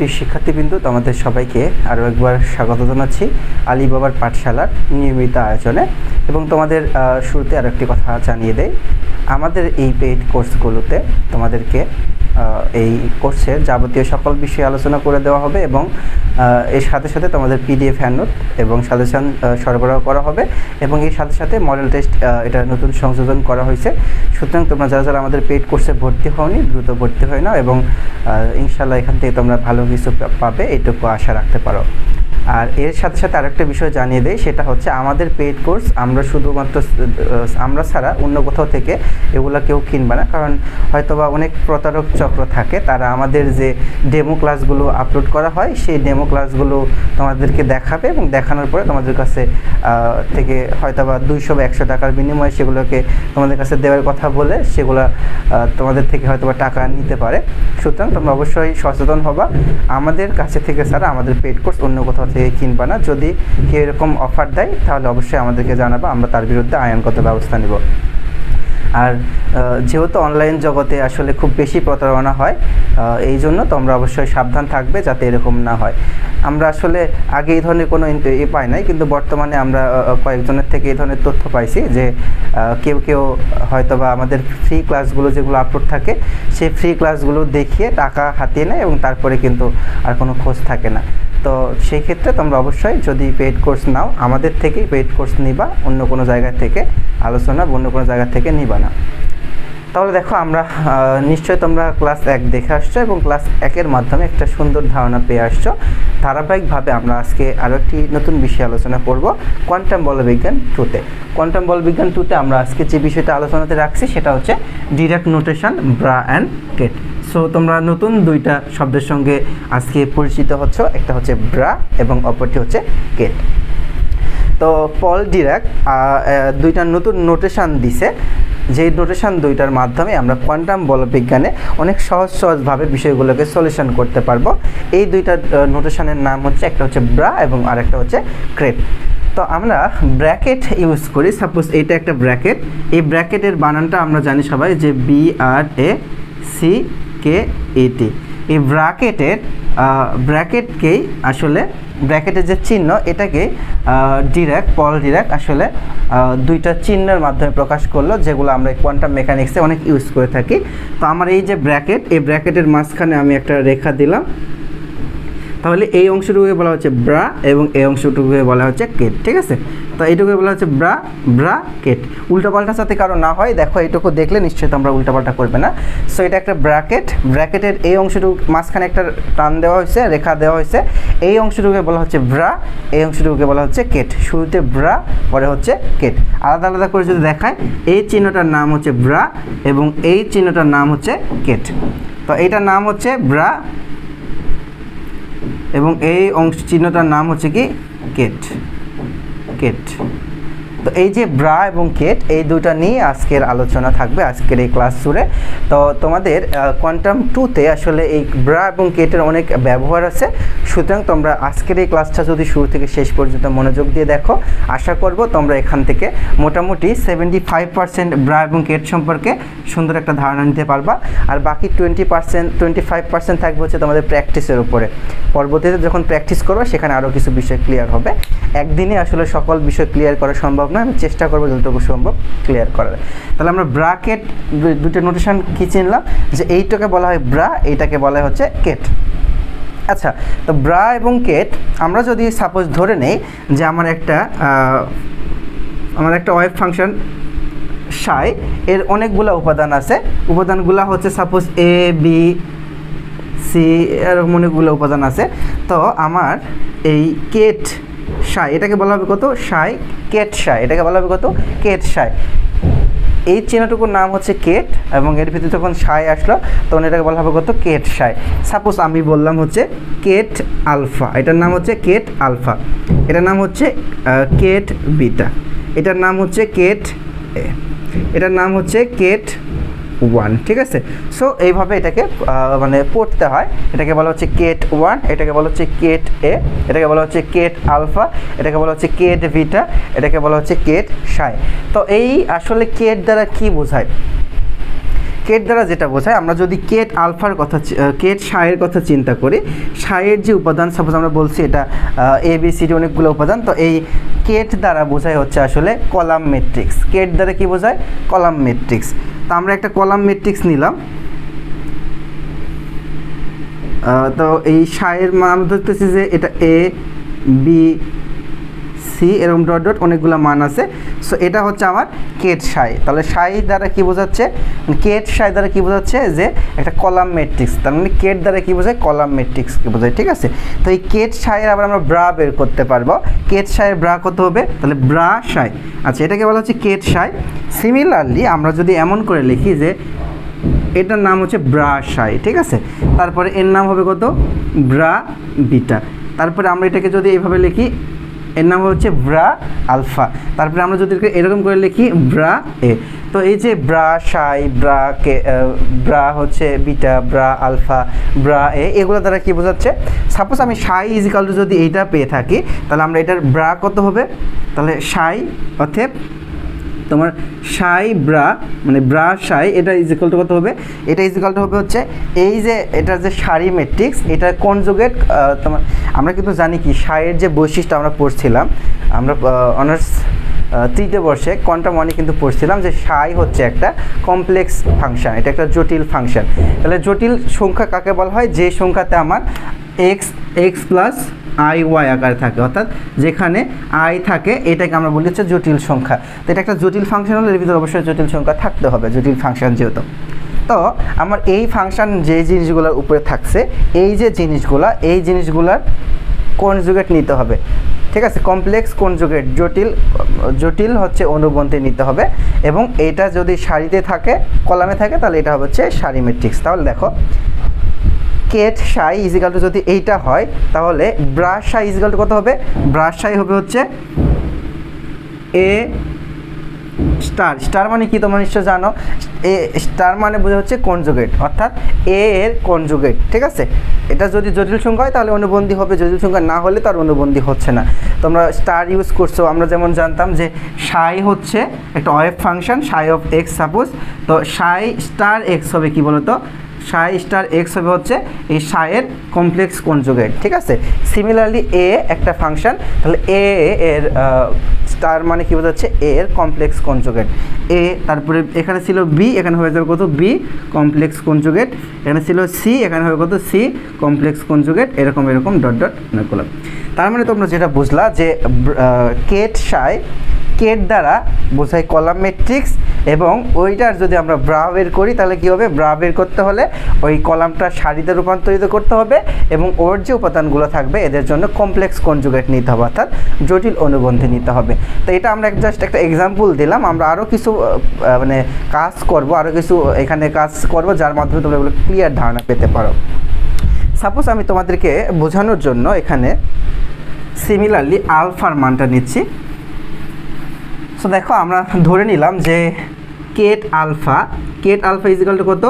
প্রিয় শিক্ষার্থীবৃন্দ, তোমাদের সবাইকে আরও একবার স্বাগত জানাচ্ছি আলিবাবার পাঠশালার নিয়মিত আয়োজনে। এবং তোমাদের শুরুতে আরও একটি কথা জানিয়ে দেই, আমাদের এই পেইড কোর্সগুলোতে তোমাদেরকে এই কোর্সের যাবতীয় সকল বিষয়ে আলোচনা করে দেওয়া হবে এবং এর সাথে সাথে তোমাদের পিডিএফ হ্যান্ডনোট এবং সাজেশন সরবরাহ করা হবে এবং এর সাথে সাথে মডেল টেস্ট এটা নতুন সংযোজন করা হয়েছে। সুতরাং তোমরা যারা যারা আমাদের পেইড কোর্সে ভর্তি হওনি দ্রুত ভর্তি হয়ে নাও এবং ইনশাআল্লাহ এখান থেকে তোমরা ভালো কিছু পাবে, এইটুকু আশা রাখতে পারো। আর এর সাথে সাথে আরেকটা বিষয় জানিয়ে দেই, সেটা হচ্ছে আমাদের পেইড কোর্স আমরা শুধুমাত্র আমরা ছাড়া অন্য কোথাও থেকে এগুলো কেউ কিনবে না, কারণ হয়তোবা অনেক প্রতারক চক্র থাকে, তারা আমাদের যে ডেমো ক্লাসগুলো আপলোড করা হয় সেই ডেমো ক্লাসগুলো তোমাদেরকে দেখাবে এবং দেখানোর পরে তোমাদের কাছে থেকে হয়তোবা 200 বা 100 টাকার বিনিময়ে সেগুলোকে তোমাদের কাছে দেওয়ার কথা বলে সেগুলো তোমাদের থেকে হয়তোবা টাকা নিতে পারে। সুতরাং তোমরা অবশ্যই সচেতন হবা, আমাদের কাছে থেকে ছাড়া আমাদের পেইড কোর্স অন্য কোথাও থেকে কিনবা না। যদি কেউ এরকম অফার দেয় তাহলে অবশ্যই আমাদেরকে জানাবা, আমরা তার বিরুদ্ধে আইনগত ব্যবস্থা নেব। আর যেহেতু অনলাইন জগতে আসলে খুব বেশি প্রতারণা হয়, এই জন্য তোমরা অবশ্যই সাবধান থাকবে যাতে এরকম না হয়। আমরা আসলে আগে এই ধরনের কোনো পাই নাই, কিন্তু বর্তমানে আমরা কয়েকজনের থেকে এই ধরনের তথ্য পাইছি যে কেউ হয়তোবা আমাদের ফ্রি ক্লাসগুলো যেগুলো আপলোড থাকে সেই ফ্রি ক্লাসগুলো দেখিয়ে টাকা হাতিয়ে নেয় এবং তারপরে কিন্তু আর কোনো খোঁজ থাকে না। তো সেই ক্ষেত্রে তোমরা অবশ্যই যদি পেইড কোর্স নাও আমাদের থেকেই পেইড কোর্স নিবা, অন্য কোনো জায়গা থেকে আলোচনা অন্য কোনো জায়গা থেকে নিবা না। তাহলে দেখো, আমরা নিশ্চয়ই তোমরা ক্লাস 1 দেখে আসছো এবং ক্লাস 1-এর মাধ্যমে একটা সুন্দর ধারণা পেয়ে আসছো। ধারাবাহিকভাবে আমরা আজকে আরও একটি নতুন বিষয় আলোচনা করব, কোয়ান্টাম বলবিজ্ঞান 2-তে। কোয়ান্টাম বলবিজ্ঞান 2-তে আমরা আজকে যে বিষয়টা আলোচনাতে রাখছি সেটা হচ্ছে Dirac notation, bra and ket. So তোমরা নতুন দুইটা শব্দের সঙ্গে আজকে পরিচিত হচ্ছ, একটা হচ্ছে ব্রা এবং অপরটি হচ্ছে কেট। তো পল ডিরাক দুইটা নতুন নোটেশন দিছে, যেই নোটেশন দুইটার মাধ্যমে আমরা কোয়ান্টাম বলবিজ্ঞানে অনেক সহজভাবে বিষয়গুলোকে সলিউশন করতে পারবো। এই দুইটা নোটেশনের নাম হচ্ছে, একটা হচ্ছে ব্রা এবং আরেকটা হচ্ছে কেট। তো আমরা ব্র্যাকেট ইউজ করি, সাপোজ এইটা একটা ব্র্যাকেট, এই ব্র্যাকেটের বানানটা আমরা জানি সবাই যে BRACKET। এই ব্র্যাকেটকেই আসলে ব্র্যাকেটের যে চিহ্ন এটাকে পল ডিরাক আসলে দুইটা চিহ্নের মাধ্যমে প্রকাশ করলো, যেগুলো আমরা কোয়ান্টাম মেকানিক্সে অনেক ইউজ করে থাকি। তো আমার এই যে ব্র্যাকেট, এই ব্র্যাকেটের মাঝখানে আমি একটা রেখা দিলাম, তাহলে এই অংশটুকুকে বলা হচ্ছে ব্রা এবং এই অংশটুকুকে বলা হচ্ছে কেট। ঠিক আছে, তো এইটুকুকে বলা হচ্ছে ব্রা কেট। উল্টাপাল্টা যাতে কারো না হয়, দেখো এইটুকু দেখলে নিশ্চয়ই তোমরা উল্টাপাল্টা করবে না। সো এটা একটা ব্র্যাকেটের এই অংশটুকু মাঝখানে একটা টান দেওয়া হয়েছে, রেখা দেওয়া হয়েছে, এই অংশটুকুকে বলা হচ্ছে ব্রা, এই অংশটুকুকে বলা হচ্ছে কেট। শুরুতে ব্রা, পরে হচ্ছে কেট। আলাদা আলাদা করে যদি দেখায়, এই চিহ্নটার নাম হচ্ছে ব্রা এবং এই চিহ্নটার নাম হচ্ছে কেট। তো এইটার নাম হচ্ছে ব্রা এবং এই চিহ্নটার নাম হচ্ছে কি কেট। তো এই যে ব্রা এবং কেট, এই দুটো নিয়ে আজকের আলোচনা থাকবে আজকের এই ক্লাস জুড়ে। তো তোমাদের কোয়ান্টাম 2-তে আসলে এই ব্রা এবং কেটের অনেক ব্যবহার আছে, সুতরাং তোমরা আজকের এই ক্লাসটা যদি শুরু থেকে শেষ পর্যন্ত মনোযোগ দিয়ে দেখো, আশা করব তোমরা এখান থেকে মোটামুটি 75% ব্রা এবং কেট সম্পর্কে সুন্দর একটা ধারণা নিতে পারবা। আর বাকি 25% থাকবে হচ্ছে তোমাদের প্র্যাকটিসের উপরে। পরবর্তীতে যখন প্র্যাকটিস করবে সেখানে আরও কিছু বিষয় ক্লিয়ার হবে। একদিনে আসলে সকল বিষয় ক্লিয়ার করা সম্ভব না, আমি চেষ্টা করবো যতটুকু সম্ভব ক্লিয়ার করার। তাহলে আমরা ব্র্যাকেট দুটো নোটেশন কি চিনলাম, যে এইটাকে বলা হয় ব্রা, এইটাকে বলা হচ্ছে কেট। আচ্ছা, তো ব্রা এবং কেট আমরা যদি সাপোজ ধরে নেই যে আমার একটা ওয়েভ ফাংশন সাই, এর অনেকগুলো উপাদান আছে, উপাদানগুলো হচ্ছে সাপোজ ABC, এর অনেকগুলো উপাদান আছে। তো আমার এই কেট সাই, এটাকে বলা হবে কত কেট সাই, এটাকে বলা হবে কত কেট সাই। এই চিহ্নটুকুর নাম হচ্ছে কেট এবং এর ভিতরে যখন সাই আসলো তখন এটাকে বলা হবে কত কেট সাই। সাপোজ আমি বললাম হচ্ছে কেট আলফা, এটার নাম হচ্ছে কেট আলফা, এটার নাম হচ্ছে কেট বিটা, এটার নাম হচ্ছে কেট এ, এটার নাম হচ্ছে কেট 1। ঠিক আছে, সো এইভাবে এটাকে মানে পড়তে হয়। এটাকে বলা হচ্ছে কেট 1, এটাকে বলা হচ্ছে কেট এ, এটাকে বলা হচ্ছে কেট আলফা, এটাকে বলা হচ্ছে কেট বিটা, এটাকে বলা হচ্ছে কেট সাই। তো এই আসলে কেট দ্বারা কি বোঝায়? কেট দ্বারা যেটা বোঝায়, আমরা যদি কেট আলফার কথা কেট সাইয়ের কথা চিন্তা করি, সাইয়ের যে উপাদান সাপোজ আমরা বলছি এটা ABCD অনেকগুলো উপাদান, তো এই কেট দ্বারা বোঝায় হচ্ছে আসলে কলাম ম্যাট্রিক্স। কেট দ্বারা কি বোঝায়? Column matrix. তো আমরা একটা কলাম ম্যাট্রিক্স নিলাম, তো এই সাইয়ের মান আমরা ধরতেছি যে এটা ABC এরকম ডট ডট অনেকগুলো মান আছে। সো এটা হচ্ছে আমার কেট সাই। তাহলে সাই দ্বারা কি বোঝাচ্ছে? কেট সাই দ্বারা কি বোঝাচ্ছে? যে একটা কলাম ম্যাট্রিক্স। তার মানে কেট দ্বারা কি বোঝায়? কলাম ম্যাট্রিক্সকে বোঝায়। ঠিক আছে, তো এই কেট সাইয়ের আবার আমরা ব্রা বের করতে পারবো। কেট সাইয়ের ব্রা কত হবে? তাহলে ব্রা সাই। আচ্ছা, এটাকে বলা হচ্ছে কেট সাই। সিমিলারলি আমরা যদি এমন করে লিখি যে এটার নাম হচ্ছে ব্রা সাই, ঠিক আছে, তারপরে এর নাম হবে কত? Bra beta. তারপরে আমরা এটাকে যদি এইভাবে লিখি, এর নাম হচ্ছে ব্রা আলফা। তারপরে আমরা যদি এরকম করে লিখি ব্রা এ। তো এই যে ব্রা সাই, ব্রা কে, ব্রা হচ্ছে বিটা, ব্রা আলফা, ব্রা এ, এগুলো দ্বারা কি বোঝাচ্ছে? সাপোজ আমি সাই ইজিক্যাল টু যদি এইটা পেয়ে থাকি, তাহলে আমরা এটার ব্রা কত হবে? তাহলে সাই অর্থাৎ তোমার সাই ব্রা মানে ব্রা সাই, এটা ইজিক্যাল টু কত হবে? এটা ইজিক্যাল টু হবে হচ্ছে এই যে এটার যে সারি ম্যাট্রিক্স, এটা কনজুগেট। তোমার আমরা কিন্তু জানি কি সাইয়ের যে বৈশিষ্ট্য আমরা পড়ছিলাম, আমরা অনার্স তৃতীয় বর্ষে কোয়ান্টাম ওয়ানে কিন্তু পড়ছিলাম যে সাই হচ্ছে একটা কমপ্লেক্স ফাংশন, এটা একটা জটিল ফাংশন। তাহলে জটিল সংখ্যা কাকে বলা হয়? যে সংখ্যাতে আমার x প্লাস IY আকারে থাকে, অর্থাৎ যেখানে I থাকে এটাকে আমরা বলি হচ্ছে জটিল সংখ্যা। তো এটা একটা জটিল ফাংশন হলে এর ভিতরে অবশ্যই জটিল সংখ্যা থাকতে হবে, জটিল ফাংশন যেহেতু। তো আমার এই ফাংশন যে জিনিসগুলোর উপরে থাকছে, এই যে জিনিসগুলা, এই জিনিসগুলার কনজুগেট নিতে হবে। ঠিক আছে, কমপ্লেক্স কনজুগেট, জটিল হচ্ছে অনুবন্ধী নিতে হবে। এবং এটা যদি সারিতে থাকে, কলামে থাকে, তাহলে এটা হবে হচ্ছে সারি ম্যাট্রিক্স। তাহলে দেখো কেট সাই ইজিক্যাল টু যদি এইটা হয়, তাহলে ব্রা সাই ইজিক্যাল টু কত হবে? ব্রা সাই হবে হচ্ছে এ স্টার। স্টার মানে কি তোমরা নিশ্চয় জানো? এ স্টার মানে বোঝা হচ্ছে কনজুগেট, অর্থাৎ এ এর কনজুগেট। ঠিক আছে, এটা যদি জটিল সংখ্যা হয় তাহলে অনুবন্ধী হবে, জটিল সংখ্যা না হলে তার অনুবন্ধী হচ্ছে না। তোমরা স্টার ইউজ করছো, আমরা যেমন জানতাম যে সাই হচ্ছে একটা wave function, Sai of x suppose. তো সাই স্টার এক্স হবে কি বলতো? সাই স্টার এক্স হবে হচ্ছে এই সাইয়ের কমপ্লেক্স কনজুগেট। ঠিক আছে, সিমিলারলি এ একটা ফাংশন, তাহলে এ এর স্টার মানে কি বোঝাচ্ছে? এ এর কমপ্লেক্স কনজুগেট এ। তারপরে এখানে ছিল বি, এখানে হয়ে যাবে কত? B complex conjugate. এখানে ছিল সি, এখানে হবে কত? C complex conjugate. এরকম এরকম ডট ডট অনেকগুলো। তার মানে তোমরা যেটা বুঝলা যে কেট সাই, কেট দ্বারা বোঝায় কলাম ম্যাট্রিক্স, এবং ওইটার যদি আমরা ব্রা বের করি তাহলে কী হবে? ব্রা বের করতে হলে ওই কলামটা সারিতে রূপান্তরিত করতে হবে, এবং ওর যে উপাদানগুলো থাকবে এদের জন্য কমপ্লেক্স কনজুগেট নিতে হবে, অর্থাৎ জটিল অনুবন্ধী নিতে হবে। তো এটা আমরা জাস্ট একটা এক্সাম্পল দিলাম। আমরা আরও কিছু মানে কাজ করব, আরও কিছু এখানে কাজ করব যার মাধ্যমে তোমরা এগুলো ক্লিয়ার ধারণা পেতে পারো। সাপোজ আমি তোমাদেরকে বোঝানোর জন্য এখানে সিমিলারলি আলফার মানটা নিচ্ছি। সো দেখো আমরা ধরে নিলাম যে ket alpha is equal to কত?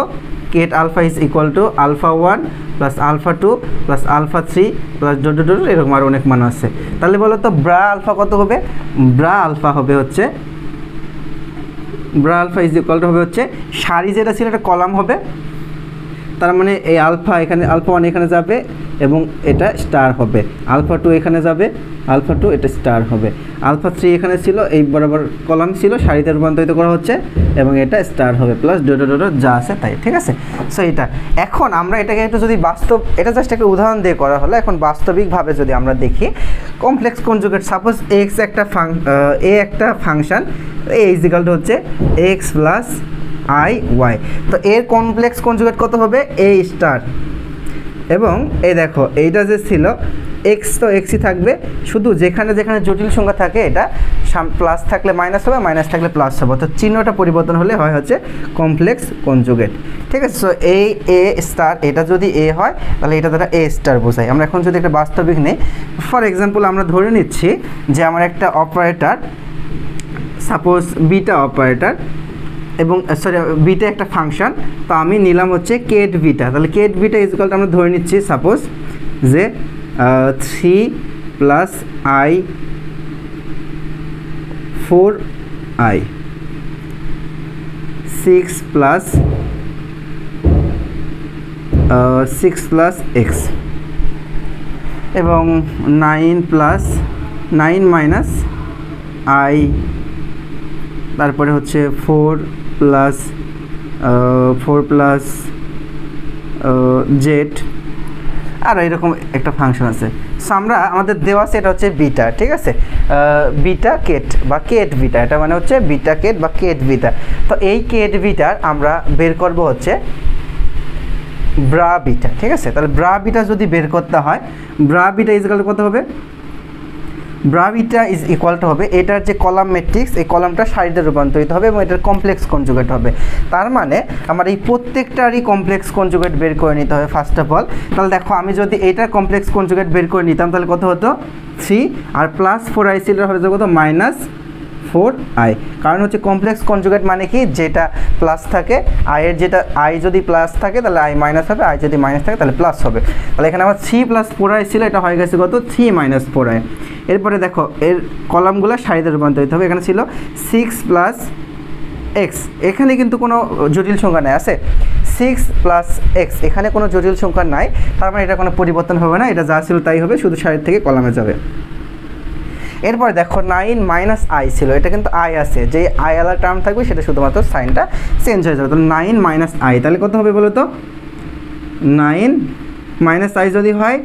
Ket alpha is equal to alpha 1 plus alpha 2 plus alpha 3 plus dot dot dot, এরকম আর অনেক মান আছে। তাহলে বলো তো ব্রা আলফা কত হবে? ব্রা আলফা হবে হচ্ছে, bra alpha is equal to হবে হচ্ছে সারি যেটা ছিল এটা কলাম হবে, তার মানে এই আলফা এখানে, আলফা 1 এখানে যাবে এবং এটা স্টার হবে, আলফা 2 এখানে যাবে, আলফা 2 এটা স্টার হবে, আলফা 3 এখানে ছিল, এই বরাবর কলাম ছিল, সারিতে রূপান্তরিত করা হচ্ছে এবং এটা স্টার হবে প্লাস ডট ডট ডট যা আছে তাই। ঠিক আছে, সো এটা এখন আমরা এটাকে একটু যদি বাস্তব, এটা জাস্ট একটা উদাহরণ দিয়ে করা হলো, এখন বাস্তবিকভাবে যদি আমরা দেখি কমপ্লেক্স কনজুগেট, সাপোজ এক্স একটা একটা function, A is equal two হচ্ছে এক্স প্লাস IY, তো এর কমপ্লেক্স কনজুগেট কত হবে? এ স্টার। এবং এই দেখো এইটা যে ছিল এক্স, তো এক্সই থাকবে, শুধু যেখানে যেখানে জটিল সংখ্যা থাকে এটা প্লাস থাকলে মাইনাস হবে, মাইনাস থাকলে প্লাস হবে, তো চিহ্নটা পরিবর্তন হলে হয় হচ্ছে কমপ্লেক্স কনজুগেট। ঠিক আছে, সো এই এ স্টার, এটা যদি এ হয় তাহলে এটা দ্বারা এ স্টার বোঝায়। আমরা এখন যদি একটা বাস্তবিক নেই, ফর এক্সাম্পল আমরা ধরে নিচ্ছি যে আমার একটা অপারেটর, সাপোজ বিটা অপারেটর, এবং সরি বিটা একটা ফাংশন, তো আমি নিলাম হচ্ছে কেট বিটা। তাহলে ket beta is equal to আমরা ধরে নিচ্ছি সাপোজ যে 3 plus I 4I 6 plus 6 plus x এবং 9 মাইনাস আই, তারপরে হচ্ছে 4 প্লাস জেড, আর এরকম একটা ফাংশন আছে। সো আমরা আমাদের দেওয়া আছে এটা হচ্ছে বিটা, ঠিক আছে, বিটা কেট বা কেট বিটা, এটা মানে হচ্ছে বিটা কেট বা কেট বিটা। তো এই কেট বিটার আমরা বের করব হচ্ছে ব্রা বিটা, ঠিক আছে। তাহলে ব্রা বিটা যদি বের করতে হয়, bra beta is equal to কত হবে? Bra beta is equal to হবে এটার যে কলাম ম্যাট্রিক্স, এই কলামটা সারিতে রূপান্তরিত হবে এবং এটার কমপ্লেক্স কনজুগেট হবে। তার মানে আমার এই প্রত্যেকটারই কমপ্লেক্স কনজুগেট বের করে নিতে হবে ফার্স্ট অফ অল। তাহলে দেখো আমি যদি এটার কমপ্লেক্স কনজুগেট বের করে নিতাম তাহলে কত হতো? 3 আর প্লাস 4i ছিল হবে কত? -4i। কারণ হচ্ছে কমপ্লেক্স কনজুগেট মানে কি, যেটা প্লাস থাকে আইয়ের, যেটা আই যদি প্লাস থাকে তাহলে আই মাইনাস হবে, আই যদি মাইনাস থাকে তাহলে প্লাস হবে। তাহলে এখানে আমার 3 + 4i ছিল, এটা হয়ে গেছে কত? 3 - 4i। এরপরে দেখো এর কলামগুলো সারিতে রূপান্তরিত হবে। এখানে ছিল 6 + x, এখানে কিন্তু কোনো জটিল সংখ্যা নাই, আছে 6 + x, এখানে কোনো জটিল সংখ্যা নাই, তার মানে এটা কোনো পরিবর্তন হবে না, এটা যা ছিল তাই হবে, শুধু সারির থেকে কলামে যাবে। এরপর দেখো 9 - i ছিল, এটা কিন্তু i আছে, যে i আলাদা টার্ম থাকবে সেটা শুধুমাত্র সাইনটা চেঞ্জ হয়ে যাবে। তাহলে 9 - i, তাহলে কত হবে বলো তো? 9 - i যদি হয়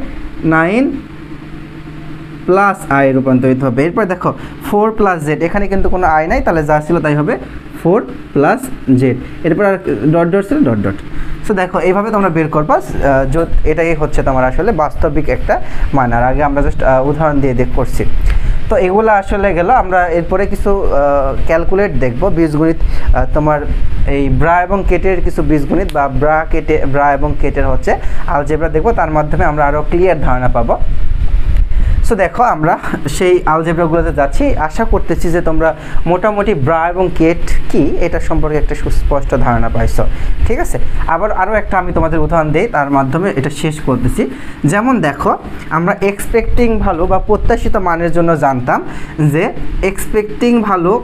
9 + i রূপান্তরিত হবে। এরপর দেখো 4 + z, এখানে কিন্তু কোনো i নাই, তাহলে যা ছিল তাই হবে 4 + z। এরপর আর ডট ডট ছিল ডট ডট। সো দেখো এইভাবে তোমরা বের করবা, এটাই হচ্ছে তোমার আসলে বাস্তবিক একটা মান। আর আগে আমরা জাস্ট উদাহরণ দিয়ে করছি। তো এগুলো আসলে গেল। আমরা এরপরে কিছু ক্যালকুলেট দেখব, বীজগণিত, তোমার এই ব্রা এবং কেটের কিছু বীজগণিত বা ব্রা এবং কেটের হচ্ছে আলজেব্রা দেখব, তার মাধ্যমে আমরা আরও ক্লিয়ার ধারণা পাবো। সো দেখো আমরা সেই আলজেব্রাগুলোতে যাচ্ছি, আশা করতেছি যে তোমরা মোটামুটি ব্রা এবং কেট কি এটা সম্পর্কে একটা সুস্পষ্ট ধারণা পাইছো, ঠিক আছে। আবার আরও একটা আমি তোমাদের উদাহরণ দিই, তার মাধ্যমে এটা শেষ করতেছি। যেমন দেখো আমরা এক্সপেক্টিং ভ্যালু বা প্রত্যাশিত মানের জন্য জানতাম যে এক্সপেক্টিং ভ্যালু,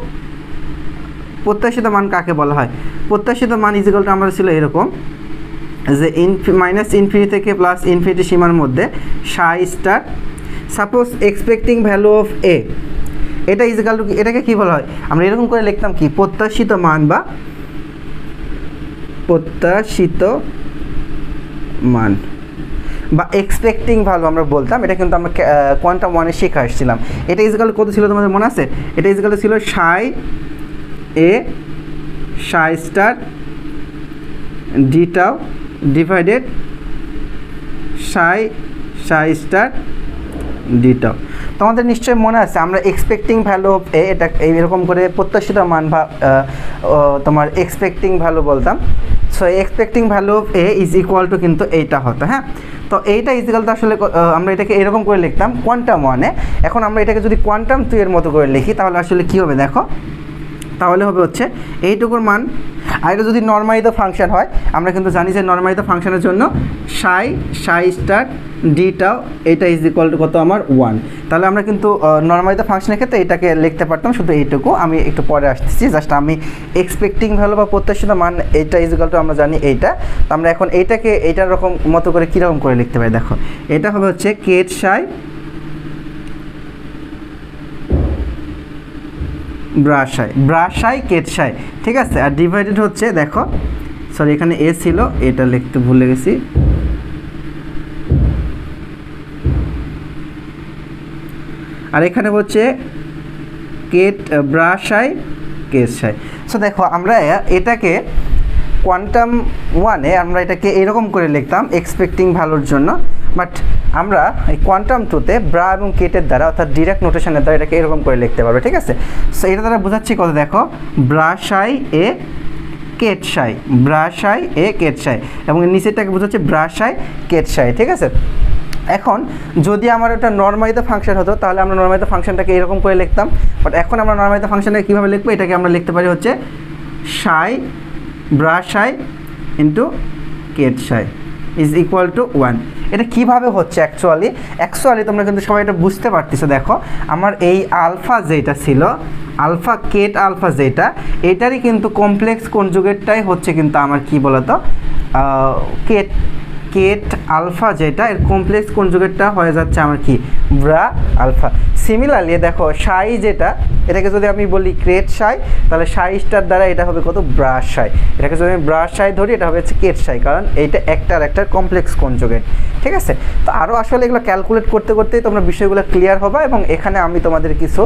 প্রত্যাশিত মান কাকে বলা হয়? প্রত্যাশিত মান ইজ ইকুয়াল টু আমাদের ছিল এরকম যে -∞ থেকে +∞ সীমার মধ্যে psi star, suppose expecting value of A, এটা ইজ ইকুয়াল টু, এটাকে কী বলা হয়? আমরা এরকম করে লিখতাম কি, প্রত্যাশিত মান বা প্রত্যাশিত মান বা এক্সপেক্টিং ভ্যালু আমরা বলতাম। এটা কিন্তু আমরা কোয়ান্টাম 1-এ শিখে আসছিলাম। এটা ইজ ইকুয়াল কত ছিল তোমাদের মনে আছে? এটা ইজ ইকুয়াল ছিল psi A psi star d tau divided psi star d tau. তোমাদের নিশ্চয়ই মনে আছে আমরা এক্সপেক্টিং ভ্যালু অফ এ, এটা এইরকম করে প্রত্যাশিত মান বা তোমার এক্সপেক্টিং ভ্যালু বলতাম। So expecting value of A is equal two কিন্তু এইটা হতো, হ্যাঁ। তো এইটা ইজ ইকুয়াল টু আসলে আমরা এটাকে এরকম করে লিখতাম কোয়ান্টাম 1-এ। এখন আমরা এটাকে যদি কোয়ান্টাম 2-এর মতো করে লিখি তাহলে আসলে কী হবে দেখো, তাহলে হবে হচ্ছে এইটুকুর মান। আর এটা যদি নরমালিত ফাংশন হয়, আমরা কিন্তু জানি যে নরমালিত ফাংশনের জন্য সাই স্টার ডি টাউ, এটা ইজ ইকুয়াল টু কত আমার 1। তাহলে আমরা কিন্তু নরমালিত ফাংশনের ক্ষেত্রে এটাকে লিখতে পারতাম শুধু এইটুকু। আমি একটু পরে আসতেছি, জাস্ট আমি এক্সপেক্টিং ভ্যালু বা প্রত্যাশিত মান এইটা ইজ ইকুয়াল টু আমরা জানি এইটা। তো আমরা এখন এইটাকে এইটার রকম মতো করে কীরকম করে লিখতে পারি দেখো, এটা হবে হচ্ছে কেট সাই ব্রাশাই কেটসাই, ঠিক আছে। আর ডিভাইডেড হচ্ছে দেখো, সরি এখানে এ ছিল, এটা লিখতে ভুলে গেছি, আর এখানে হচ্ছে ব্রাশাই কেটসাই। সো দেখো আমরা এটাকে কোয়ান্টাম 1-এ আমরা এটাকে এরকম করে লিখতাম এক্সপেক্টিং ভ্যালুর জন্য, বাট আমরা এই কোয়ান্টাম 2-তে ব্রা এবং কেটের দ্বারা অর্থাৎ ডিরেক্ট নোটেশনের দ্বারা এটাকে এরকম করে লিখতে পারবে, ঠিক আছে। সো এটা দ্বারা বোঝাচ্ছি কত দেখো, ব্রাশাই এ কেটসাই, ব্রাশাই এ কেটসাই, এবং নিচেরটাকে বোঝাচ্ছে ব্রাশাই কেটসাই, ঠিক আছে। এখন যদি আমার একটা নরমালিত ফাংশন হতো তাহলে আমরা নরমালিত ফাংশনটাকে এরকম করে লিখতাম, বাট এখন আমরা নরমালিত ফাংশনটাকে কীভাবে লিখবো, এটাকে আমরা লিখতে পারি হচ্ছে সাই ব্রাশাই ইন্টু কেটসাই ইজ ইকুয়াল টু 1। এটা কীভাবে হচ্ছে অ্যাকচুয়ালি তোমরা কিন্তু সবাই এটা বুঝতে পারতেছো। দেখো আমার এই আলফা যেটা ছিল, আলফা কেট আলফা যেটা, এটারই কিন্তু কমপ্লেক্স কনজুগেটটাই হচ্ছে কিন্তু আমার কি বলতো কেট আলফা যেটা এর কমপ্লেক্স কনজুগেটটা হয়ে যাচ্ছে আমার কি ব্রা আলফা। সিমিলারলি দেখো সাই যেটা, এটাকে যদি আমি বলি কেট সাই, তাহলে সাই স্টার দ্বারা এটা হবে কত ব্রা সাই। এটাকে যদি আমি ব্রা সাই ধরি এটা হবে হচ্ছে কেট সাই, কারণ এইটা একটার কমপ্লেক্স কনজুগেট। ঠিক আছে, তো আরও আসলে এগুলো ক্যালকুলেট করতে করতেই তোমরা বিষয়গুলো ক্লিয়ার হবে, এবং এখানে আমি তোমাদের কিছু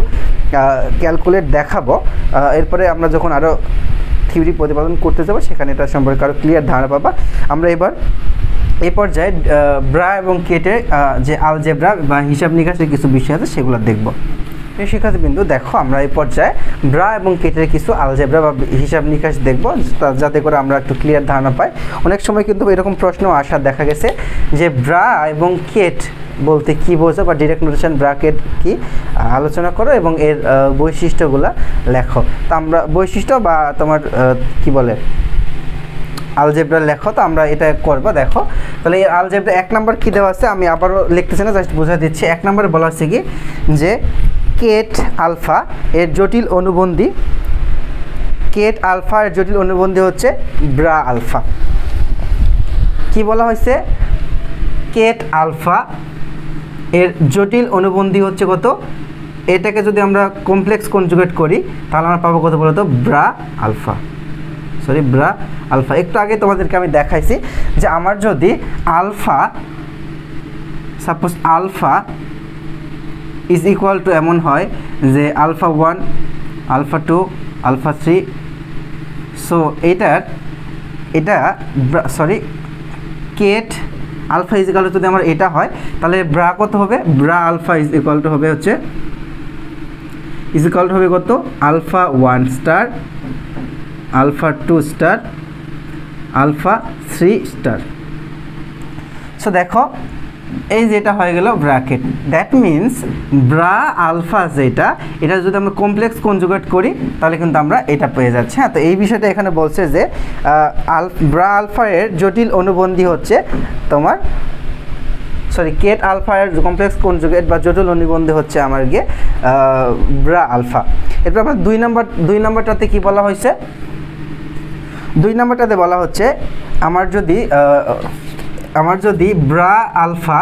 ক্যালকুলেট দেখাবো। এরপরে আমরা যখন আরও থিওরি প্রতিপাদন করতে যাবো সেখানে এটা সম্পর্কে আরও ক্লিয়ার ধারণা পাবা। আমরা এবার এই পর্যায়ে ব্রা এবং কেটের যে আলজেব্রা বা হিসাব নিকাশের কিছু বিষয় আছে সেগুলো দেখব। শিক্ষার্থীবৃন্দু দেখো, আমরা এই পর্যায়ে ব্রা এবং কেটের কিছু আলজেব্রা বা হিসাব নিকাশ দেখব, যাতে করে আমরা একটু ক্লিয়ার ধারণা পাই। অনেক সময় কিন্তু এরকম প্রশ্ন আসা দেখা গেছে যে ব্রা এবং কেট বলতে কি বোঝো, বা ডিরেক্ট নোটেশন ব্র্যাকেট কি আলোচনা করো এবং এর বৈশিষ্ট্যগুলো লেখো। তো আমরা বৈশিষ্ট্য বা তোমার কি বলে আলজেব্রা লেখো, তো আমরা এটা করবো। দেখো তাহলে এই আলজেব্রা 1 নম্বর কী দেওয়া আছে, আমি আবারও লিখতেছি না, জাস্ট বোঝা দিচ্ছি। 1 নম্বরে বলা হচ্ছে কি যে কেট আলফা এর জটিল অনুবন্ধী, কেট আলফা এর জটিল অনুবন্ধী হচ্ছে ব্রা আলফা। কি বলা হয়েছে, কেট আলফা এর জটিল অনুবন্ধী হচ্ছে কত, এটাকে যদি আমরা কমপ্লেক্স কনজুগেট করি তাহলে আমরা পাবো কত বলতো bra alpha, sorry bra alpha. একটু আগে তোমাদেরকে আমি দেখাইছি যে আমার যদি alpha, suppose alpha is equal to এমন হয় যে আলফা 1, আলফা 2, আলফা 3, সো এটা sorry ket alpha is equal to যদি আমার এটা হয় তাহলে ব্রা কত হবে, bra alpha is equal to হবে হচ্ছে কত alpha 1 star, alpha 2 star, alpha 3 star. So দেখো এই যেটা হয়ে গেল bracket, that means bra alpha যেটা, এটা যদি আমরা কমপ্লেক্স কনজুগেট করি তাহলে কিন্তু আমরা এটা পেয়ে যাচ্ছি। হ্যাঁ, তো এই বিষয়টা এখানে বলছে যে ব্রা আলফা এর জটিল অনুবন্ধী হচ্ছে তোমার, সরি কেট আলফা এর কমপ্লেক্স কনজুগেট বা জটিল অনুবন্ধী হচ্ছে আমার গিয়ে ব্রা আলফা। এরপর আমরা 2 নম্বরটাতে কি বলা হয়েছে, 2 নম্বরটাতে বলা হচ্ছে আমার যদি ব্রা আলফা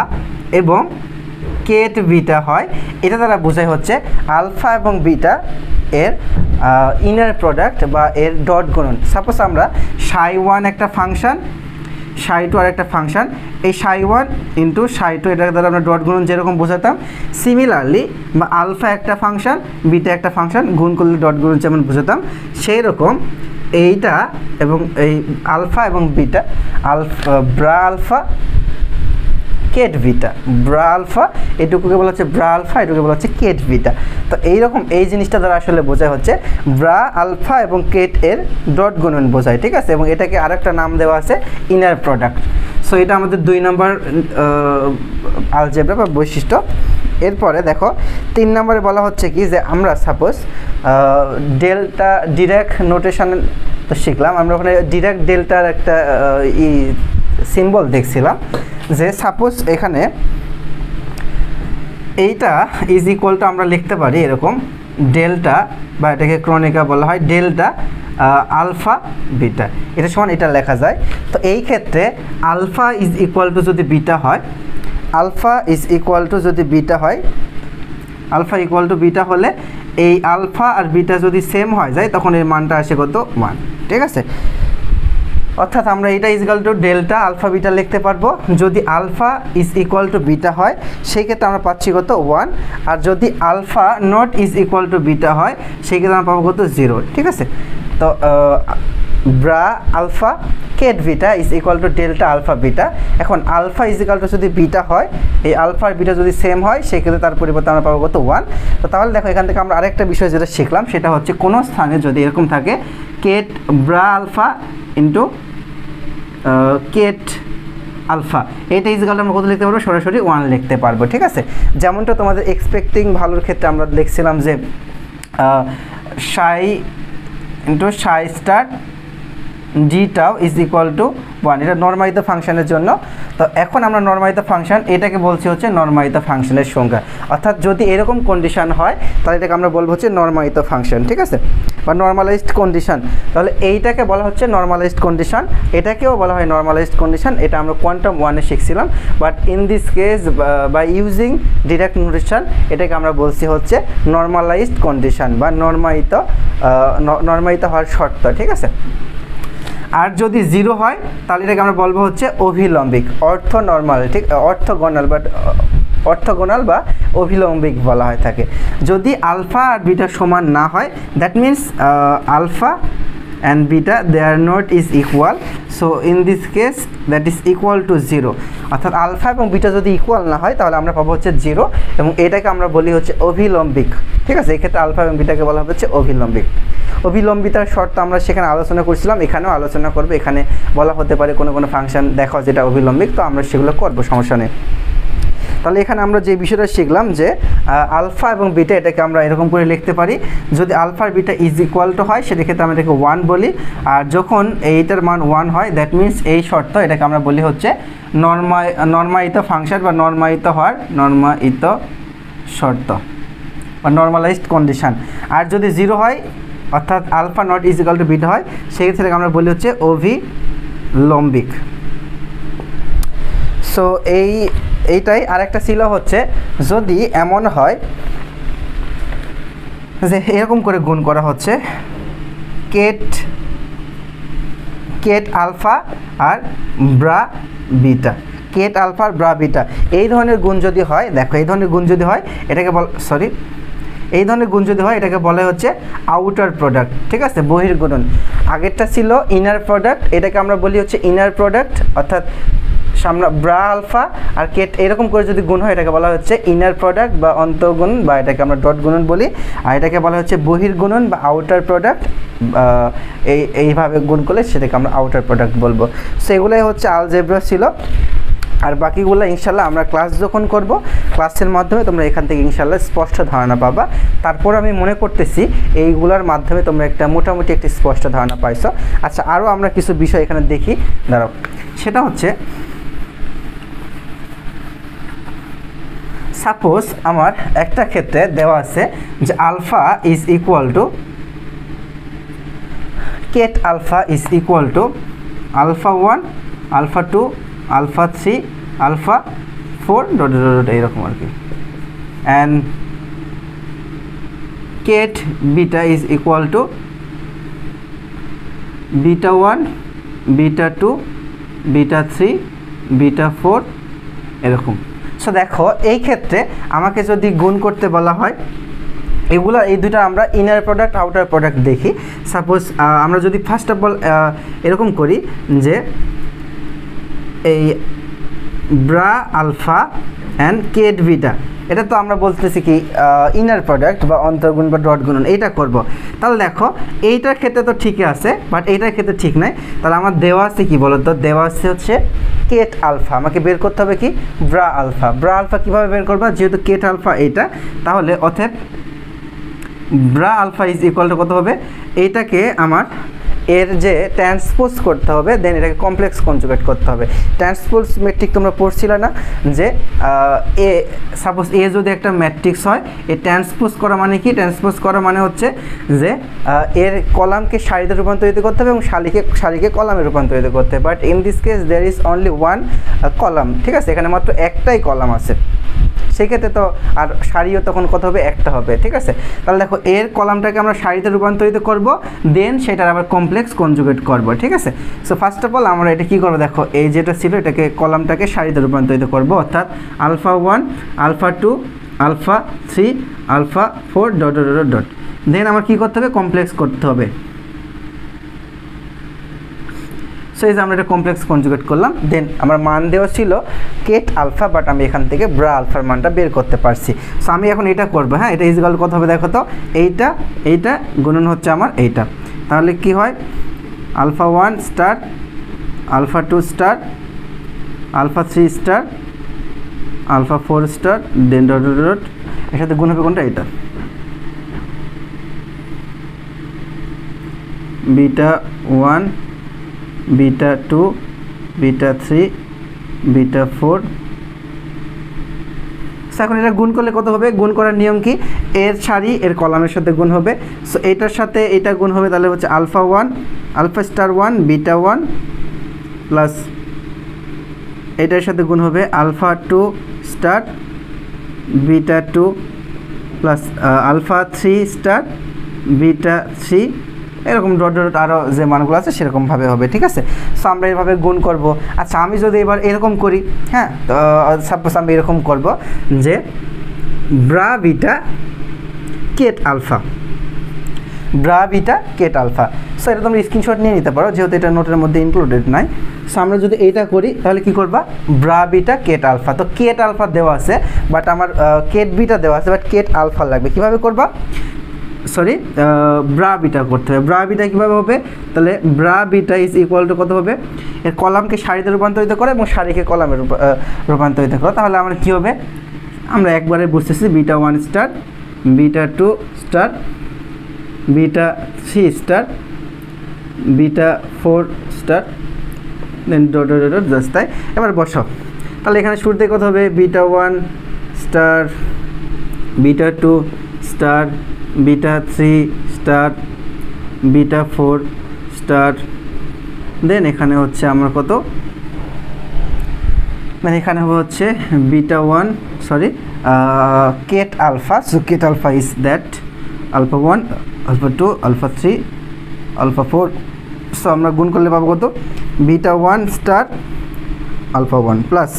এবং কেট বিটা হয়, এটা দ্বারা বোঝায় হচ্ছে আলফা এবং বিটা এর ইনার প্রোডাক্ট বা এর ডট গুণন। সাপোজ আমরা সাই 1 একটা ফাংশন, সাই 2 আর একটা ফাংশন, এই সাই 1 ইন্টু সাই 2 এটার দ্বারা আমরা ডট গুণন যেরকম বোঝাতাম, সিমিলারলি বা আলফা একটা ফাংশন, বিটা একটা ফাংশন গুণ করলে ডট গুণন যেমন বোঝাতাম, সেই রকম এইটা এবং এই আলফা এবং beta, bra alpha ket beta, bra alpha এটুকুকে বলা হচ্ছে ব্রা আলফা, এটুকুকে বলা হচ্ছে কেট বিটা। তো এইরকম এই জিনিসটা দ্বারা আসলে বোঝায় হচ্ছে ব্রা আলফা এবং কেট এর ডট গুণন বোঝায়। ঠিক আছে, এবং এটাকে আরেকটা নাম দেওয়া আছে ইনার প্রোডাক্ট। সো এটা আমাদের 2 নম্বর আলজেব্রা বা বৈশিষ্ট্য। এরপরে দেখো 3 নম্বরে বলা হচ্ছে কি যে আমরা সাপোজ ডেল্টা ডিরেক্ট নোটেশন তো শিখলাম, আমরা ওখানে ডিরেক্ট ডেল্টার একটা সিম্বল দেখছিলাম যে সাপোজ এখানে এইটা ইজ ইকুয়াল টু আমরা লিখতে পারি এরকম ডেল্টা, বা এটাকে ক্রনিকা বলা হয় ডেল্টা আলফা বিটা, এটা সমান এটা লেখা যায়। তো এই ক্ষেত্রে আলফা ইজ ইকুয়াল টু যদি বিটা হয়, আলফা ইজ ইকুয়াল টু যদি বিটা হয়, আলফা ইকুয়াল টু বিটা হলে এই আলফা আর বিটা যদি সেম হয়ে যায় তখন এর মানটা আসে কত 1। ঠিক আছে, অর্থাৎ আমরা এটা is equal to delta alpha beta লিখতে পারবো। যদি alpha is equal to beta হয় সেই ক্ষেত্রে আমরা পাচ্ছি কত 1, আর যদি alpha not is equal to beta হয় সেই ক্ষেত্রে আমরা পাবো কত 0। ঠিক আছে, তো bra alpha ket beta is equal to delta alpha beta. এখন আলফা ইজ ইকুয়াল টু যদি বিটা হয়, এই আলফা আর বিটা যদি সেম হয় সেই ক্ষেত্রে তার পরিবর্তে আমরা পাবো কত 1। তো তাহলে দেখো এখান থেকে আমরা আরেকটা বিষয় যেটা শিখলাম সেটা হচ্ছে কোনো স্থানে যদি এরকম থাকে ket bra alpha into ket alpha, এটা ইজ ইকুয়াল টু আমরা কত লিখতে পারবো, সরাসরি 1 লিখতে পারবো। ঠিক আছে, যেমনটা তোমাদের এক্সপেক্টিং ভালোর ক্ষেত্রে আমরা লিখছিলাম যে সাই ইন্টু সাই স্টার ডি টাও ইজ ইকুয়াল টু 1, এটা নরমালিত ফাংশনের জন্য। তো এখন আমরা নরমালিত ফাংশন এটাকে বলছি হচ্ছে নরমালিত ফাংশনের সংজ্ঞা, অর্থাৎ যদি এরকম কন্ডিশন হয় তাহলে এটাকে আমরা বলবো হচ্ছে নরমালিত ফাংশন, ঠিক আছে, বা নরমালাইজড কন্ডিশন। তাহলে এইটাকে বলা হচ্ছে নরমালাইজড কন্ডিশন, এটাকেও বলা হয় নরমালাইজড কন্ডিশন। এটা আমরা কোয়ান্টাম 1-এ শিখছিলাম, but in this case by using direct notation এটাকে আমরা বলছি হচ্ছে নরমালাইজড কন্ডিশন বা নরমালিত হওয়ার শর্ত, ঠিক আছে। আর যদি 0 হয় তাহলে এটাকে আমরা বলবো হচ্ছে অভিলম্বিক, অর্থনর্মাল, ঠিক, অর্থগোনাল বা অভিলম্বিক বলা হয় থাকে। যদি আলফা আর বিটা সমান না হয়, that means alpha and beta they are not is equal, so in this case that is equal to 0, অর্থাৎ আলফা এবং বিটা যদি ইকুয়াল না হয় তাহলে আমরা পাবো হচ্ছে 0, এবং এটাকে আমরা বলি হচ্ছে অভিলম্বিক, ঠিক আছে। এক্ষেত্রে আলফা এবং বিটাকে বলা হবে হচ্ছে অভিলম্বিক। অভিলম্বিতার শর্ত আমরা সেখানে আলোচনা করছিলাম, এখানেও আলোচনা করবো। এখানে বলা হতে পারে কোনো কোনো ফাংশন দেখো যেটা অভিলম্বিক, তো আমরা সেগুলো করবো, সমস্যা নেই। তাহলে এখানে আমরা যে বিষয়টা শিখলাম যে আলফা এবং বিটা এটাকে আমরা এরকম করে লিখতে পারি, যদি আলফা আর বিটা ইজ ইকুয়াল টু হয় সেক্ষেত্রে আমরা এটাকে 1 বলি, আর যখন এইটার মান 1 হয় দ্যাট মিন্স এই শর্ত, এটাকে আমরা বলি হচ্ছে নরমালিত ফাংশন বা নরমালিত শর্ত বা নরমালাইজড কন্ডিশন। আর যদি 0 হয় অর্থাৎ alpha not is equal to beta হয় সেক্ষেত্রে আমরা বলি হচ্ছে অভিলম্বিক। সো এইটাই। আরেকটা ছিল হচ্ছে যদি এমন হয় যে এরকম করে গুণ করা হচ্ছে কেট আলফা আর ব্রা বিটা, কেট আলফা আর ব্রা বিটা, এই ধরনের গুণ যদি হয়, দেখো এই ধরনের গুণ যদি হয় এটাকে এই ধরনের গুণ যদি হয় এটাকে বলা হচ্ছে আউটার প্রোডাক্ট, ঠিক আছে, বহির্গুণন। আগেরটা ছিল ইনার প্রোডাক্ট, এটাকে আমরা বলি হচ্ছে ইনার প্রোডাক্ট, অর্থাৎ সামনে ব্রা আলফা আর কেট এরকম করে যদি গুণ হয় এটাকে বলা হচ্ছে ইনার প্রোডাক্ট বা অন্তঃগুণন, বা এটাকে আমরা ডট গুণন বলি। আর এটাকে বলা হচ্ছে বহির্গুণন বা আউটার প্রোডাক্ট, এইভাবে গুণ করলে সেটাকে আমরা আউটার প্রোডাক্ট বলবো। সো এগুলোই হচ্ছে আলজেব্রা ছিল, আর বাকিগুলো ইনশাল্লাহ আমরা ক্লাস যখন করব ক্লাসের মাধ্যমে তোমরা এখান থেকে ইনশাল্লাহ স্পষ্ট ধারণা পাবা। তারপর আমি মনে করতেছি এইগুলোর মাধ্যমে তোমরা একটা মোটামুটি একটি স্পষ্ট ধারণা পাইছো। আচ্ছা, আরও আমরা কিছু বিষয় এখানে দেখি, দাঁড়াও, সেটা হচ্ছে সাপোজ আমার একটা ক্ষেত্রে দেওয়া আছে যে alpha is equal to ket alpha is equal to alpha 1, alpha 2, alpha 3, alpha 4 dot dot dot এইরকম আর কি, and ket beta is equal to beta 1, beta 2, beta 3, beta 4 এরকম। সো দেখো এই ক্ষেত্রে আমাকে যদি গুণ করতে বলা হয় এগুলো, এই দুটো আমরা ইনার প্রোডাক্ট আউটার প্রোডাক্ট দেখি। সাপোজ আমরা যদি ফার্স্ট অফ অল এরকম করি যে এই bra alpha and ket beta, এটা তো আমরা বলতেছি কি ইনার প্রোডাক্ট বা অন্তর্গুণ বা ডট গুণন, এইটা করব। তাহলে দেখো এইটার ক্ষেত্রে তো ঠিকই আছে, বাট এইটার ক্ষেত্রে ঠিক নাই। তাহলে আমার দেওয়া আছে কি বলো তো, দেওয়া আছে হচ্ছে কেট আলফা, আমাকে বের করতে হবে কি ব্রা আলফা। ব্রা আলফা কীভাবে বের করবা, যেহেতু কেট আলফা এইটা, তাহলে অতএব bra alpha is equal to কত হবে, এইটাকে আমার এর যে ট্রান্সপোজ করতে হবে, দেন এটাকে কমপ্লেক্স কনজুগেট করতে হবে। ট্রান্সপোজ ম্যাট্রিক্স তোমরা পড়ছিলে না, যে এ সাপোজ এ যদি একটা ম্যাট্রিক্স হয়, এ ট্রান্সপোজ করা মানে কি, ট্রান্সপোজ করা মানে হচ্ছে যে এর কলামকে সারিতে রূপান্তরিত করতে হবে এবং সারিকে কলামে রূপান্তরিত করতে হবে। But in this case there is only one column, ঠিক আছে, এখানে মাত্র একটাই কলাম আছে, সেক্ষেত্রে তো আর সারিও তখন কত হবে, একটা হবে, ঠিক আছে। তাহলে দেখো এর কলামটাকে আমরা সারিতে রূপান্তরিত করব, দেন সেটার আবার কমপ্লেক্স কনজুগেট করব, ঠিক আছে। সো ফার্স্ট অফ অল আমরা এটা কী করবো, দেখো এই যেটা ছিল এটাকে কলামটাকে সারিতে রূপান্তরিত করব, অর্থাৎ alpha 1, alpha 2, alpha 3, alpha 4 dot dot dot dot, then আমার কী করতে হবে, কমপ্লেক্স করতে হবে। সো এই যে আমরা এটা কমপ্লেক্স কনজুগেট করলাম, দেন আমার মান দেওয়া ছিল কেট আলফা, বাট আমি এখান থেকে ব্রা আলফার মানটা বের করতে পারছি। সো আমি এখন এটা করবো, হ্যাঁ, এটা ইজ ইকুয়াল কত হবে দেখো তো, এইটা গুণন হচ্ছে আমার এইটা, তাহলে কি হয় alpha 1 star, alpha 2 star, alpha 3 star, alpha 4 star, then dot dot dot, এর সাথে গুণ হবে কোনটা, এটা বিটা 1 বিটা 2 বিটা 3 বিটা 4। এখন এটা গুণ করলে কত হবে? গুণ করার নিয়ম কি? এর সারি এর কলামের সাথে গুণ হবে। সো এটার সাথে এটা গুণ হবে, তাহলে হচ্ছে alpha 1 alpha star 1 beta 1 plus এটার সাথে গুণ হবে alpha 2 star beta 2 plus alpha 3 star beta 3, এরকম ডট ডট আরও যে মানগুলো আছে সেরকমভাবে হবে। ঠিক আছে, সো আমরা এইভাবে গুণ করব। আচ্ছা, আমি যদি এবার এরকম করি, হ্যাঁ, তো সাপোজ আমি এরকম করব যে bra beta ket alpha, bra beta ket alpha. So এটা তোমরা স্ক্রিনশট নিয়ে নিতে পারো, যেহেতু এটা নোটের মধ্যে ইনক্লুডেড নাই। সো আমরা যদি এইটা করি তাহলে কি করবা? Bra beta ket alpha. তো কেট আলফা দেওয়া আছে, বাট আমার কেট বিটা দেওয়া আছে, বাট কেট আলফা লাগবে। কীভাবে করবা? সরি, ব্রা বিটা করতে হবে। ব্রা বিটা কীভাবে হবে? তাহলে bra beta is equal to কত হবে? এর কলামকে সারিতে রূপান্তরিত করে এবং সারিকে কলামে রূপান্তরিত করে। তাহলে আমরা কী হবে? আমরা একবারে বুঝতেছি beta 1 star beta 2 star beta 3 star beta 4 star then dot dot dot just তাই। এবার বসাও। তাহলে এখানে শুরুতে কত হবে? Beta 1 star beta 2 star beta 3 star beta 4 star, then এখানে হচ্ছে আমার কত, মানে এখানে হচ্ছে beta 1 sorry ket alpha. So ket alpha is that alpha 1 alpha 2 alpha 3 alpha 4। So আমরা গুণ করলে পাবো কত? Beta 1 star alpha 1 plus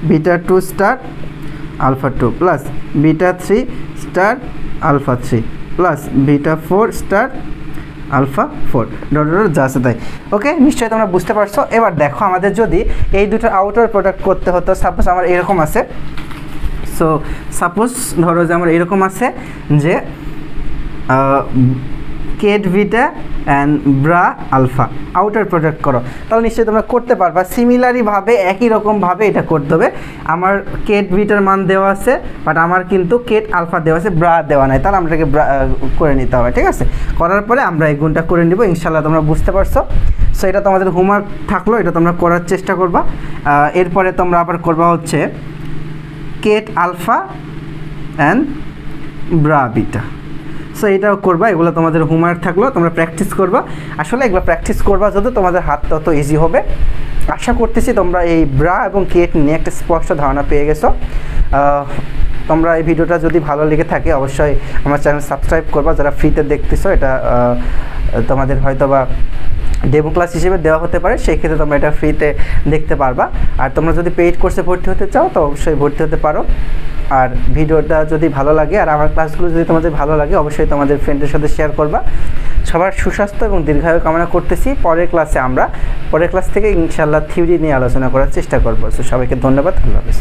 beta 2 star alpha 2 plus beta 3 star alpha 3 plus beta 4 star alpha 4 dot dot যা আছে তাই। ওকে, নিশ্চয়ই তোমরা বুঝতে পারছো। এবার দেখো, আমাদের যদি এই দুটো আউটার প্রোডাক্ট করতে হতো, সাপোজ আমার এরকম আছে। সো সাপোজ ধরো যে আমার এরকম আছে যে ket beta and bra alpha outer product করো, তাহলে নিশ্চয়ই তোমরা করতে পারবা। সিমিলারিভাবে একই রকমভাবে এটা করতে হবে। আমার কেট বিটার মান দেওয়া আছে, বাট আমার কিন্তু কেট আলফা দেওয়া আছে, ব্রা দেওয়া নাই, তাহলে আমরাকে ব্রা করে নিতে হবে। ঠিক আছে, করার পরে আমরা এই গুণটা করে নিব। ইনশাল্লাহ তোমরা বুঝতে পারছো। সো এটা তোমাদের হোমওয়ার্ক থাকলো, এটা তোমরা করার চেষ্টা করবা। এরপরে তোমরা আবার করবা হচ্ছে ket alpha and bra beta. So এটাও করবা, এগুলো তোমাদের হোমওয়ার্ক থাকলো, তোমরা প্র্যাকটিস করবা। আসলে এগুলো প্র্যাকটিস করবা যত তোমাদের হাত তত ইজি হবে। আশা করতেছি তোমরা এই ব্রা এবং কেট নিয়ে একটা স্পষ্ট ধারণা পেয়ে গেছো। তোমরা এই ভিডিওটা যদি ভালো লেগে থাকে অবশ্যই আমার চ্যানেল সাবস্ক্রাইব করবা। যারা ফ্রিতে দেখতেছো, এটা তোমাদের হয়তো বা ডেমো ক্লাস হিসেবে দেওয়া হতে পারে, সেই ক্ষেত্রে তোমরা এটা ফ্রিতে দেখতে পারবা। আর তোমরা যদি পেইড কোর্সে ভর্তি হতে চাও তো অবশ্যই ভর্তি হতে পারো। আর ভিডিওটা যদি ভালো লাগে আর আমার ক্লাসগুলো যদি তোমাদের ভালো লাগে অবশ্যই তোমাদের ফ্রেন্ডের সাথে শেয়ার করবা। সবার সুস্বাস্থ্য এবং দীর্ঘায়ু কামনা করতেছি। পরের ক্লাস থেকে ইনশাআল্লাহ থিওরি নিয়ে আলোচনা করার চেষ্টা করবো। সো সবাইকে ধন্যবাদ, আল্লাহ হাফেজ।